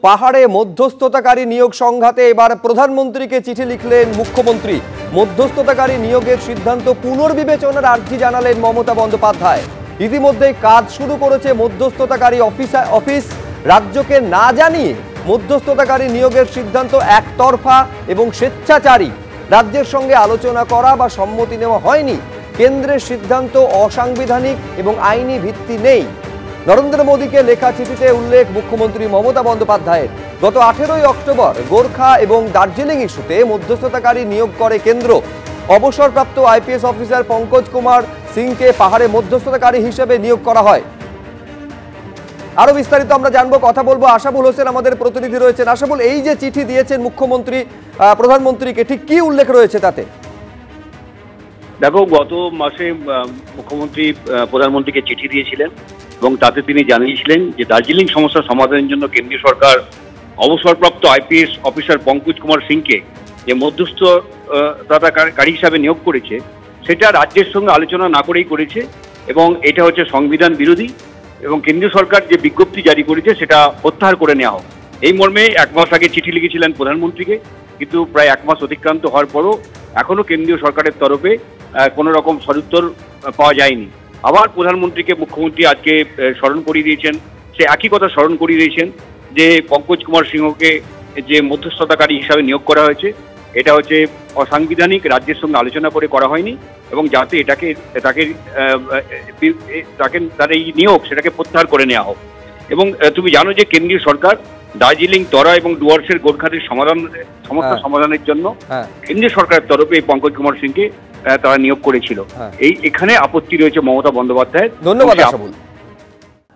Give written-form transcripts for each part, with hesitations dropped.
পাহাড়ে মধ্যস্থতাকারী নিয়োগ সংঘাতে এবার প্রধানমন্ত্রীকে চিঠি লিখলেন মুখ্যমন্ত্রী। মধ্যস্থতাকারী নিয়োগের সিদ্ধান্ত পুনর্বিবেচনার আর্জি জানালেন মমতা বন্দ্যোপাধ্যায়। ইতিমধ্যে কাজ শুরু করেছে মধ্যস্থতাকারী অফিস। রাজ্যকে না জানিয়ে মধ্যস্থতাকারী নিয়োগের সিদ্ধান্ত একতরফা এবং স্বেচ্ছাচারী। রাজ্যের সঙ্গে আলোচনা করা বা সম্মতি নেওয়া হয়নি। কেন্দ্রের সিদ্ধান্ত অসাংবিধানিক এবং আইনি ভিত্তি নেই। নরেন্দ্র মোদীকে লেখা চিঠিতে উল্লেখ মুখ্যমন্ত্রী মমতা বন্দ্যোপাধ্যায়ের। গত 18ই অক্টোবর গোর্খা এবং দার্জিলিং ইস্যুতে মধ্যস্থতাকারী নিয়োগ করে কেন্দ্র। অবসরপ্রাপ্ত আইপিএস অফিসার পঙ্কজ কুমার সিংকে পাহাড়ে মধ্যস্থতাকারী হিসেবে নিয়োগ করা হয়। আরো বিস্তারিত আমরা জানবো, কথা বলবো। আশাবুল হোসেন আমাদের প্রতিনিধি রয়েছেন। আশাবুল, এই যে চিঠি দিয়েছেন মুখ্যমন্ত্রী প্রধানমন্ত্রীকে, ঠিক কি উল্লেখ রয়েছে তাতে? দেখো, গত মাসে মুখ্যমন্ত্রী প্রধানমন্ত্রীকে চিঠি দিয়েছিলেন এবং তাতে তিনি জানিয়েছিলেন যে দার্জিলিং সমস্যা সমাধানের জন্য কেন্দ্রীয় সরকার অবসরপ্রাপ্ত আইপিএস অফিসার পঙ্কজ কুমার সিংকে যে মধ্যস্থতাকারী হিসাবে নিয়োগ করেছে সেটা রাজ্যের সঙ্গে আলোচনা না করেই করেছে এবং এটা হচ্ছে সংবিধান বিরোধী এবং কেন্দ্রীয় সরকার যে বিজ্ঞপ্তি জারি করেছে সেটা প্রত্যাহার করে নেওয়া হোক। এই মর্মে 1 মাস আগে চিঠি লিখেছিলেন প্রধানমন্ত্রীকে, কিন্তু প্রায় 1 মাস অতিক্রান্ত হওয়ার পরও এখনো কেন্দ্রীয় সরকারের তরফে কোনো রকম সদুত্তর পাওয়া যায়নি। আবার প্রধানমন্ত্রীকে মুখ্যমন্ত্রী আজকে স্মরণ করিয়ে দিয়েছেন, সে একই কথা স্মরণ করিয়ে দিয়েছেন যে পঙ্কজ কুমার সিংহকে যে মধ্যস্থতাকারী হিসাবে নিয়োগ করা হয়েছে এটা হচ্ছে অসাংবিধানিক, রাজ্যের সঙ্গে আলোচনা করে করা হয়নি এবং যাতে তার এই নিয়োগ সেটাকে প্রত্যাহার করে নেওয়া হোক। এবং তুমি জানো যে কেন্দ্রীয় সরকার দার্জিলিং, তরা এবং ডুয়ার্সের গোর্খাদের সমস্যা সমাধানের জন্য কেন্দ্রীয় সরকারের তরফে এই পঙ্কজ কুমার সিংকে তারা নিয়োগ করেছিল। এখানে আপত্তি রয়েছে মমতা বন্দ্যোপাধ্যায়ের। ধন্যবাদ আশাবুল।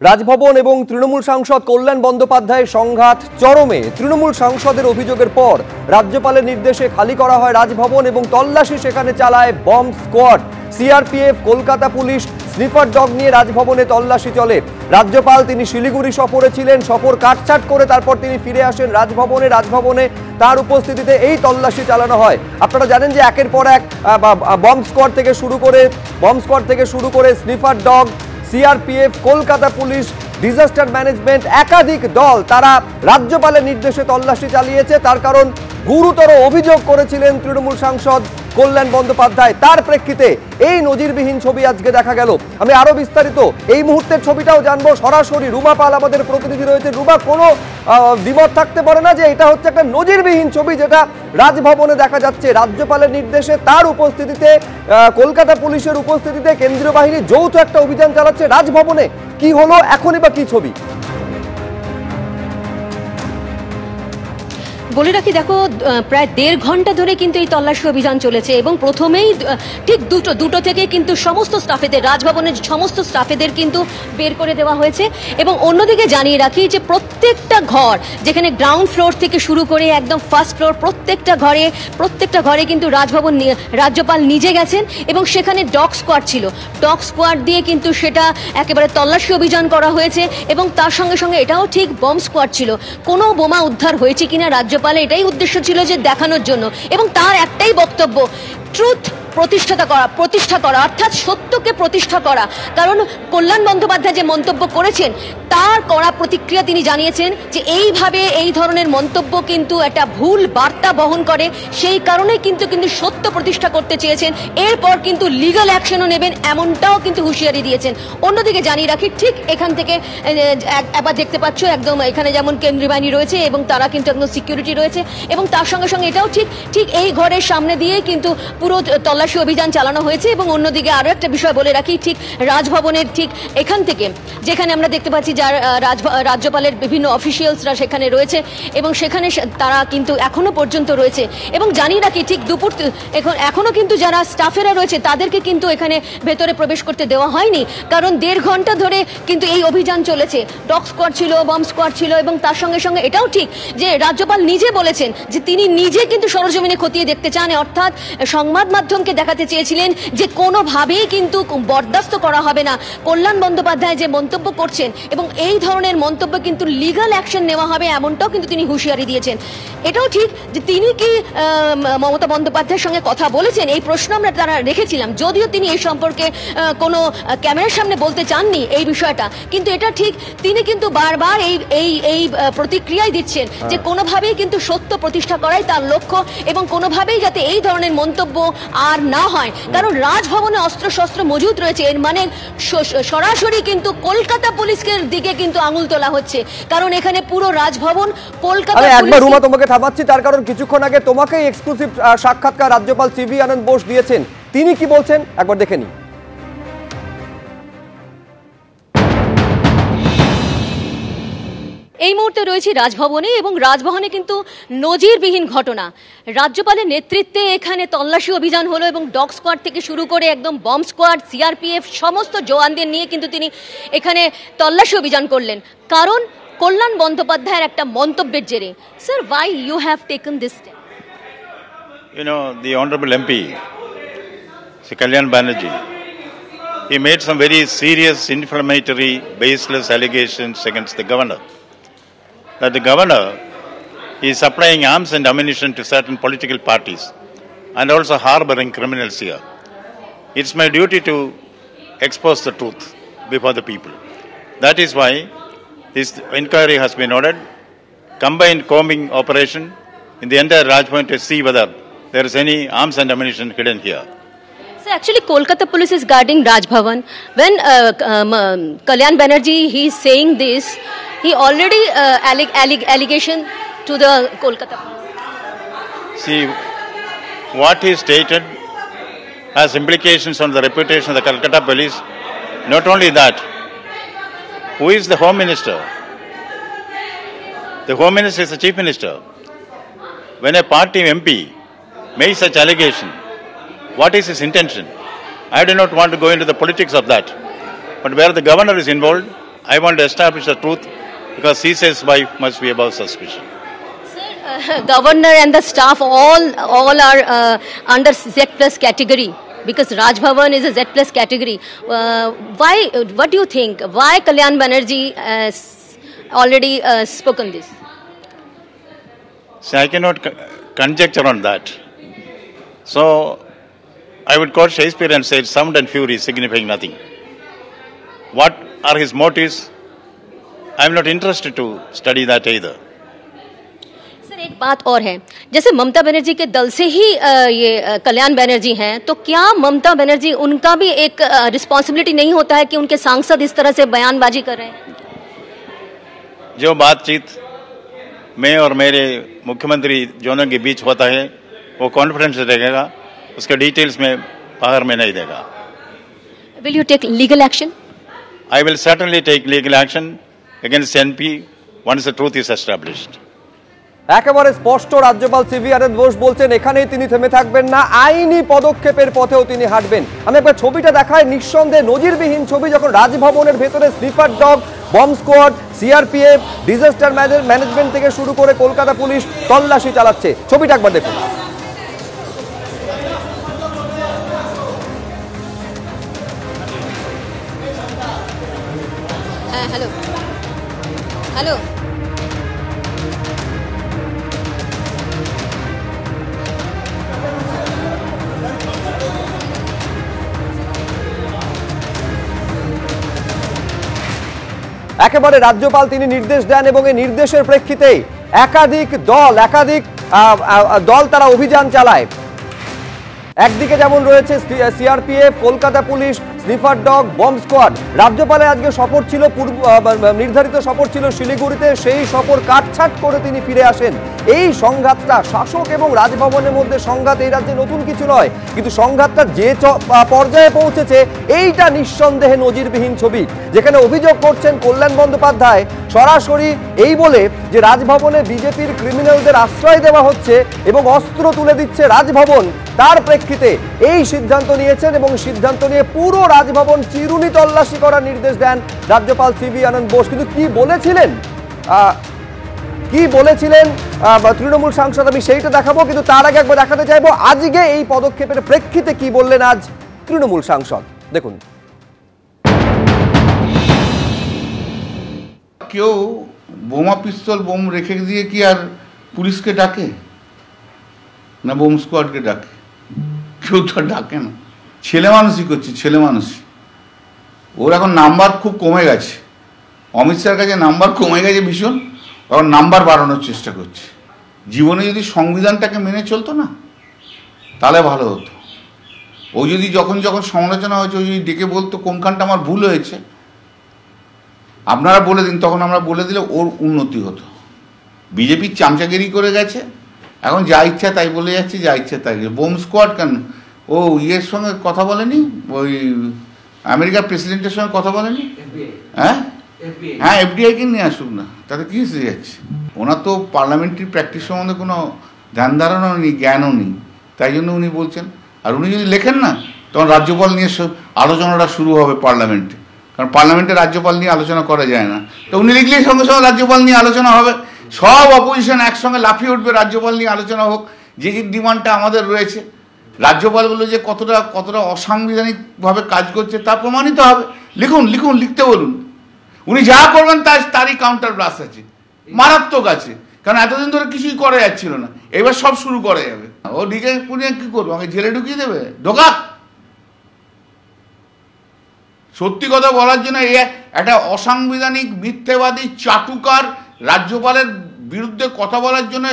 রাজভবন এবং তৃণমূল সাংসদ কল্যাণ বন্দ্যোপাধ্যায়ের সংঘাত চরমে। তৃণমূল সাংসদের অভিযোগের পর রাজ্যপালের নির্দেশে খালি করা হয় রাজভবন এবং তল্লাশি সেখানে চালায় bomb squad. CRPF, Kolkata police sniffer dog নিয়ে রাজভবনে তল্লাশি চলে। রাজ্যপাল তিনি শিলিগুড়ি সফরে ছিলেন, সফর কাটছাট করে তারপর তিনি ফিরে আসেন রাজভবনে তার উপস্থিতিতে এই তল্লাশি চালানো হয়। আপনারা জানেন যে একের পর এক বম্ব স্কোয়াড থেকে শুরু করে sniffer dog, CRPF, Kolkata police, disaster management, একাধিক দল তারা রাজ্যপালের নির্দেশে তল্লাশি চালিয়েছে। তার কারণ গুরুতর অভিযোগ করেছিলেন তৃণমূল সাংসদ কল্যাণ বন্দ্যোপাধ্যায়। তার প্রেক্ষিতে এই নজিরবিহীন ছবি আজকে দেখা গেল। আমি আরো বিস্তারিত এই মুহূর্তের ছবিটাও জানবো। সরাসরি রুমা পাল আমাদের প্রতিনিধি রয়েছে। রুমা, কোনো দ্বিমত থাকতে পারে না যে এটা হচ্ছে একটা নজিরবিহীন ছবি যেটা রাজভবনে দেখা যাচ্ছে। রাজ্যপালের নির্দেশে, তার উপস্থিতিতে, কলকাতা পুলিশের উপস্থিতিতে কেন্দ্রীয় বাহিনী যৌথ একটা অভিযান চালাচ্ছে রাজভবনে। কি হলো, এখনই বা কি ছবি? বলে রাখি, দেখো, প্রায় 1.5 ঘন্টা ধরে কিন্তু এই তল্লাশি অভিযান চলেছে এবং প্রথমেই ঠিক দুটো থেকে কিন্তু সমস্ত স্টাফেদের, রাজভবনের সমস্ত স্টাফেদের কিন্তু বের করে দেওয়া হয়েছে। এবং অন্যদিকে জানিয়ে রাখি যে প্রত্যেকটা ঘর, যেখানে গ্রাউন্ড ফ্লোর থেকে শুরু করে একদম ফার্স্ট ফ্লোর, প্রত্যেকটা ঘরে কিন্তু রাজ্যপাল নিজে গেছেন এবং সেখানে ডগ স্কোয়াড ছিল। ডগ স্কোয়াড দিয়ে কিন্তু সেটা একেবারে তল্লাশি অভিযান করা হয়েছে এবং তার সঙ্গে সঙ্গে এটাও ঠিক বম্ব স্কোয়াড ছিল। কোনো বোমা উদ্ধার হয়েছে কিনা রাজ্যপাল এটাই উদ্দেশ্য ছিল যে দেখানোর জন্য, এবং তার একটাই বক্তব্য, ট্রুথ প্রতিষ্ঠা করা অর্থাৎ সত্যকে প্রতিষ্ঠা করা। কারণ কল্যাণ বন্দ্যোপাধ্যায় যে মন্তব্য করেছেন তার কড়া প্রতিক্রিয়া তিনি জানিয়েছেন যে এইভাবে এই ধরনের মন্তব্য কিন্তু একটা ভুল বার্তা বহন করে, সেই কারণেই কিন্তু সত্য প্রতিষ্ঠা করতে চেয়েছেন। এরপর কিন্তু লিগ্যাল অ্যাকশনও নেবেন, এমনটাও কিন্তু হুঁশিয়ারি দিয়েছেন। অন্যদিকে জানিয়ে রাখি, ঠিক এখান থেকে একবার দেখতে পাচ্ছ একদম এখানে যেমন কেন্দ্রীয় বাহিনী রয়েছে এবং তারা কিন্তু একদম সিকিউরিটি রয়েছে এবং তার সঙ্গে সঙ্গে এটাও ঠিক এই ঘরের সামনে দিয়েই কিন্তু পুরো তল্লাশি অভিযান চালানো হয়েছে। এবং অন্যদিকে আরো একটা বিষয় বলে রাখি, ঠিক রাজভবনের ঠিক এখান থেকে যেখানে আমরা দেখতে পাচ্ছি যার রাজ্যপালের বিভিন্ন অফিসিয়ালসরা সেখানে রয়েছে এবং সেখানে তারা কিন্তু এখনো পর্যন্ত রয়েছে। এবং জানিয়ে রাখি, ঠিক দুপুর এখনো কিন্তু যারা স্টাফেরা রয়েছে তাদেরকে কিন্তু এখানে ভেতরে প্রবেশ করতে দেওয়া হয়নি, কারণ 1.5 ঘন্টা ধরে কিন্তু এই অভিযান চলেছে। ডগ স্কোয়াড ছিল, বম্ব স্কোয়াড ছিল এবং তার সঙ্গে সঙ্গে এটাও ঠিক যে রাজ্যপাল নিজে বলেছেন যে তিনি নিজে কিন্তু সরজমিনে খতিয়ে দেখতে চান, অর্থাৎ সংবাদ মাধ্যমকে দেখাতে চেয়েছিলেন যে কোনোভাবেই কিন্তু বরদাস্ত করা হবে না কল্যাণ বন্দ্যোপাধ্যায় যে মন্তব্য করছেন, এবং এই ধরনের মন্তব্য কিন্তু লিগ্যাল অ্যাকশন নেওয়া হবে এমনটাও কিন্তু তিনি হুঁশিয়ারি দিয়েছেন। এটাও ঠিক যে তিনি কি মমতা বন্দ্যোপাধ্যায়ের সঙ্গে কথা বলেছেন, এই প্রশ্ন আমরা তারা রেখেছিলাম, যদিও তিনি এই সম্পর্কে কোনো ক্যামেরার সামনে বলতে চাননি এই বিষয়টা, কিন্তু এটা ঠিক তিনি কিন্তু বারবার এই প্রতিক্রিয়াই দিচ্ছেন যে কোনোভাবেই কিন্তু সত্য প্রতিষ্ঠা করাই তার লক্ষ্য, এবং কোনোভাবেই যাতে এই ধরনের মন্তব্য আর না হয়। কারণ রাজভবনে অস্ত্রশস্ত্র মজুদ রয়েছে, এর মানে সরাসরি কিন্তু কলকাতা পুলিশের দিকে কিন্তু আঙুল তোলা হচ্ছে, কারণ এখানে পুরো রাজভবন কলকাতা। একবার রুমা তোমাকে থামাচ্ছি, তার কারণ কিছুক্ষণ আগে তোমাকে এক্সক্লুসিভ সাক্ষাৎকার রাজ্যপাল সিভি আনন্দ বোস দিয়েছেন। তিনি কি বলছেন একবার দেখে নিই। এই মুহূর্তে রয়েছে রাজভবনে, এবং রাজভবনে কিন্তু নজিরবিহীন ঘটনা। রাজ্যপালের নেতৃত্বে এখানে তল্লাশি অভিযান হলো, এবং ডগ স্কোয়াড থেকে শুরু করে একদম বম্ব স্কোয়াড, সিআরপিএফ সমস্ত জওয়ানদের নিয়ে কিন্তু তিনি এখানে তল্লাশি অভিযান করলেন, কারণ কল্যাণ বন্দ্যোপাধ্যায়ের একটা মন্তব্যের জেরে। Sir, why you have taken this step? The Honorable MP, Sri Kalyan Banerjee, he made some very serious, inflammatory, baseless allegations against the governor. That the governor is supplying arms and ammunition to certain political parties and also harboring criminals here. It's my duty to expose the truth before the people. That is why this inquiry has been ordered, combined combing operation in the entire Rajbhavan to see whether there is any arms and ammunition hidden here. So actually, Kolkata police is guarding Raj Bhavan. When Kalyan Banerjee he is saying this, he already allegation to the Kolkata police. See, what he stated has implications on the reputation of the Calcutta police. Not only that, who is the Home Minister? The Home Minister is the Chief Minister. When a party MP makes such allegation, what is his intention? I do not want to go into the politics of that. But where the governor is involved, I want to establish the truth, because he says wife must be above suspicion. Sir, governor and the staff all are under Z plus category, because Raj Bhavan is a Z plus category. Why? What do you think? Why Kalyan Banerjee has already spoken this? See, I cannot conjecture on that. So, I would quote Shakespeare and say, sound and fury signifying nothing. What are his motives? I am not interested to study that either. Sir, एक बात और है, जैसे ममता बनर्जी के दल से ही ये कल्याण बनर्जी हैं, तो क्या ममता बनर्जी उनका भी एक रिस्पॉन्सिबिलिटी नहीं होता है कि उनके सांसद इस तरह से बयानबाजी कर रहे हैं? जो बातचीत मैं और मेरे मुख्यमंत्री दोनों के बीच होता है, वो कॉन्फिडेंस रहेगा, उसके डिटेल्स में बाहर में नहीं देगा. Will you take legal action? I will certainly take legal action against NP once the truth is established. একেবারে স্পষ্ট রাজ্যপাল সিভি আনন্দ বোস বলছেন এখানেই তিনি থেমে থাকবেন না, আইনি পদক্ষেপের পথেও তিনি হাঁটবেন। আমি একবার ছবিটা দেখাই, নিঃসন্দেহে নজিরবিহীন ছবি, যখন রাজভবনের ভেতরে sniffer dog, bomb squad, CRPF, disaster management থেকে শুরু করে কলকাতা পুলিশ তল্লাশি চালাচ্ছে। ছবিটা একবার দেখুন। হ্যালো হ্যালো একেবারে রাজ্যপাল তিনি নির্দেশ দেন, এবং এই নির্দেশের প্রেক্ষিতে একাধিক দল তারা অভিযান চালায়। একদিকে যেমন রয়েছে CRPF, Kolkata police, sniffer dog, bomb squad. রাজ্যপালের আজকে সফর ছিল, নির্ধারিত সফর ছিল শিলিগুড়িতে, সেই সফর কাটছাট করে তিনি ফিরে আসেন। এই সংঘাতটা, শাসক এবং রাজভবনের মধ্যে সংঘাত এই রাজ্যে নতুন কিছু নয়, কিন্তু সংঘাতটা যে পর্যায়ে পৌঁছেছে এইটা নিঃসন্দেহে নজিরবিহীন ছবি, যেখানে অভিযোগ করছেন কল্যাণ বন্দ্যোপাধ্যায় সরাসরি এই বলে যে রাজভবনে বিজেপির ক্রিমিনালদের আশ্রয় দেওয়া হচ্ছে এবং অস্ত্র তুলে দিচ্ছে রাজভবন। তার প্রেক্ষিতে এই সিদ্ধান্ত নিয়েছেন, এবং সিদ্ধান্ত নিয়ে পুরো রাজভবন চিরুনি তল্লাশি করার নির্দেশ দেন রাজ্যপাল সিভি আনন্দ বোস। কিন্তু কি বলেছিলেন কি বলেছিলেন তৃণমূল সাংসদ আমি সেইটা দেখাবো, কিন্তু তার আগে একবার দেখাতে চাইবো আজকে এই পদক্ষেপের প্রেক্ষিতে কি বললেন আজ তৃণমূল সাংসদ। দেখুন। কেউ বোমা পিস্তল বোম রেখে দিয়ে কি আর পুলিশকে ডাকে না বোম স্কোয়াডকে ডাকে? কেউ তো ডাকে না। ছেলে মানুষই করছে, ছেলে মানুষই। ওর এখন নাম্বার খুব কমে গেছে, অমিত শাহের কাছে নাম্বার কমে গেছে ভীষণ, কারণ নাম্বার বাড়ানোর চেষ্টা করছে। জীবনে যদি সংবিধানটাকে মেনে চলতো না তাহলে ভালো হতো। ও যদি যখন যখন সমালোচনা হয়েছে ও যদি ডেকে বলতো কোনখানটা আমার ভুল হয়েছে আপনারা বলে দিন, তখন আমরা বলে দিলে ওর উন্নতি হতো। বিজেপির চামচাগিরি করে গেছে, এখন যা ইচ্ছা তাই বলে যাচ্ছে, যা ইচ্ছা তাই। বোম স্কোয়াড কেন? ও ইয়ের সঙ্গে কথা বলেনি, ওই আমেরিকার প্রেসিডেন্টের সঙ্গে কথা বলেনি? হ্যাঁ হ্যাঁ, এফডিআইকে নিয়ে আসুক না, তাতে কি এসে যাচ্ছে? ওনার তো পার্লামেন্টারি প্র্যাকটিস সম্বন্ধে কোনো ধ্যান ধারণাও নেই, জ্ঞানও নেই, তাই জন্য উনি বলছেন। আর উনি যদি লেখেন না তখন রাজ্যপাল নিয়ে আলোচনাটা শুরু হবে পার্লামেন্টে, কারণ পার্লামেন্টে রাজ্যপাল নিয়ে আলোচনা করা যায় না। তো উনি লিখলেই সঙ্গে সঙ্গে রাজ্যপাল নিয়ে আলোচনা হবে, সব অপোজিশন একসঙ্গে লাফিয়ে উঠবে, রাজ্যপাল নিয়ে আলোচনা হোক। যে যে ডিমান্ডটা আমাদের রয়েছে, রাজ্যপালগুলো যে কতটা অসাংবিধানিকভাবে কাজ করছে তা প্রমাণিত হবে। লিখুন লিখুন, লিখতে বলুন। উনি যা করবেন তারই কাউন্টার ব্লাস্ট আছে, মারাত্মক আছে, কারণ এতদিন ধরে কিছুই করা যাচ্ছিল না, এবার সব শুরু করা যাবে। ও ডিকে পুনিয়ে কি করবো, আমাকে জেলে ঢুকিয়ে দেবে? ঢোকা। সত্যি কথা বলার জন্য একটা অসাংবিধানিক মিথ্যেবাদী চাটুকার রাজ্যপালের বিরুদ্ধে কথা বলার জন্য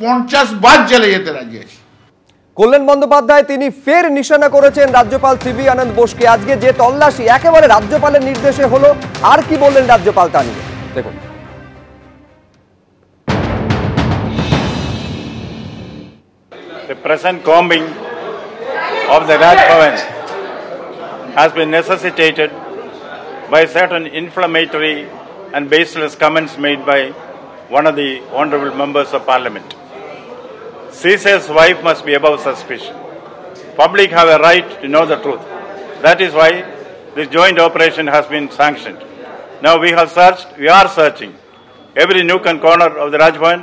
50 বার জেলে যেতে রাজি আছে। কল্যাণ বন্দ্যোপাধ্যায় তিনি ফের নিশানা করেছেন রাজ্যপাল সিবি আনন্দ বোসকে। আজকে যে তল্লাশি একেবারে রাজ্যপালের নির্দেশে হলো, আর কি বললেন রাজ্যপাল তা নিয়ে দেখুন। The present combing of the Raj Bhavan has been necessitated by certain inflammatory and baseless comments made by one of the honorable members of parliament. Caesar's wife must be above suspicion. Public have a right to know the truth. That is why this joint operation has been sanctioned. Now we are searching every nook and corner of the Raj Bhavan.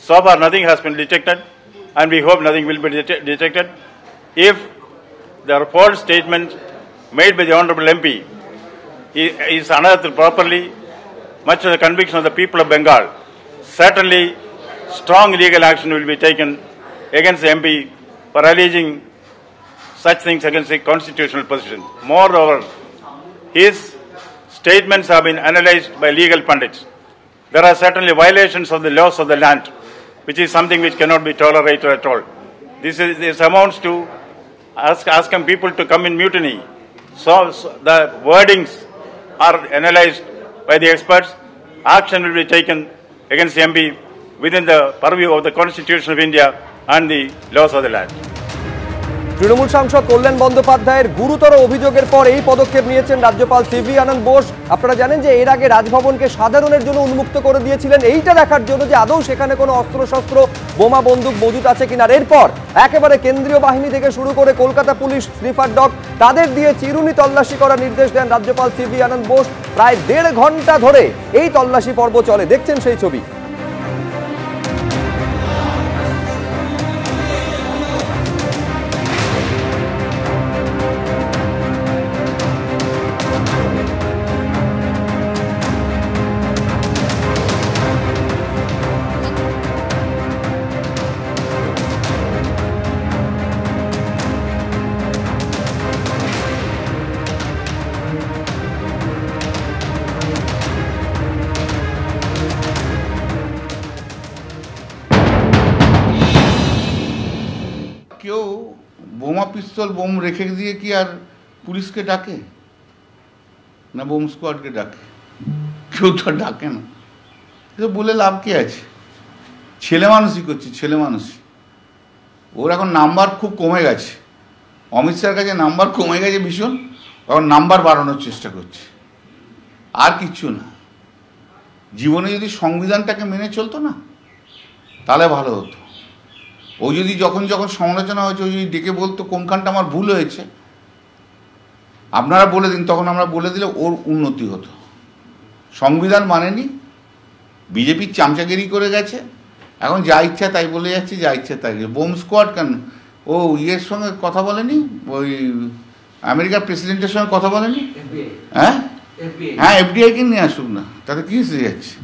So far nothing has been detected, and we hope nothing will be detected. If the false statement made by the Honorable MP is unearthed properly, much to the conviction of the people of Bengal, certainly strong legal action will be taken against the MP for alleging such things against the constitutional position. Moreover, his statements have been analyzed by legal pundits. There are certainly violations of the laws of the land, which is something which cannot be tolerated at all. This amounts to asking people to come in mutiny. So the wordings are analyzed by the experts. Action will be taken against the MP within the purview of the Constitution of India and the laws of the land. Trinamool সাংসদ কল্যাণ বন্দ্যোপাধ্যায়ের গুরুতর অভিযোগের পর এই পদক্ষেপ নিয়েছেন রাজ্যপাল CB আনন্দ বোস। আপনারা জানেন যে এর আগে রাজভবনকে সাধারণের জন্য উন্মুক্ত করে দিয়েছিলেন, এইটা দেখার জন্য যে আদৌ সেখানে কোনো অস্ত্রশস্ত্র বোমা বন্দুক মজুত আছে কিনা। এরপর একেবারে কেন্দ্রীয় বাহিনী থেকে শুরু করে কলকাতা পুলিশ, স্নিফার ডগ তাদের দিয়ে চিরুনি তল্লাশি করার নির্দেশ দেন রাজ্যপাল সিবি আনন্দ বোস। প্রায় 1.5 ঘন্টা ধরে এই তল্লাশি পর্ব চলে, দেখছেন সেই ছবি। কেউ বোমা পিস্তল বোম রেখে দিয়ে কি আর পুলিশকে ডাকে না বোম স্কোয়াডকে ডাকে? কেউ তো ডাকে না। কিন্তু বলে লাভ কি আছে? ছেলে মানুষই করছে, ছেলে মানুষই। ওর এখন নাম্বার খুব কমে গেছে, অমিত শাহের কাছে নাম্বার কমে গেছে ভীষণ, কারণ নাম্বার বাড়ানোর চেষ্টা করছে, আর কিচ্ছু না। জীবনে যদি সংবিধানটাকে মেনে চলতো না তাহলে ভালো হতো। ও যদি যখন যখন সমালোচনা হয়েছে ও যদি ডেকে বলতো কোনখানটা আমার ভুল হয়েছে আপনারা বলে দিন, তখন আমরা বলে দিলে ওর উন্নতি হতো। সংবিধান মানেনি, বিজেপির চামচাগিরি করে গেছে, এখন যা ইচ্ছা তাই বলে যাচ্ছে, যা ইচ্ছা তাই। বোম স্কোয়াড কেন? ও ইয়ের সঙ্গে কথা বলেনি, ওই আমেরিকার প্রেসিডেন্টের সঙ্গে কথা বলেনি? হ্যাঁ হ্যাঁ, এফডিআই কে নিয়ে আসুক না, তাতে কি এসে যাচ্ছে?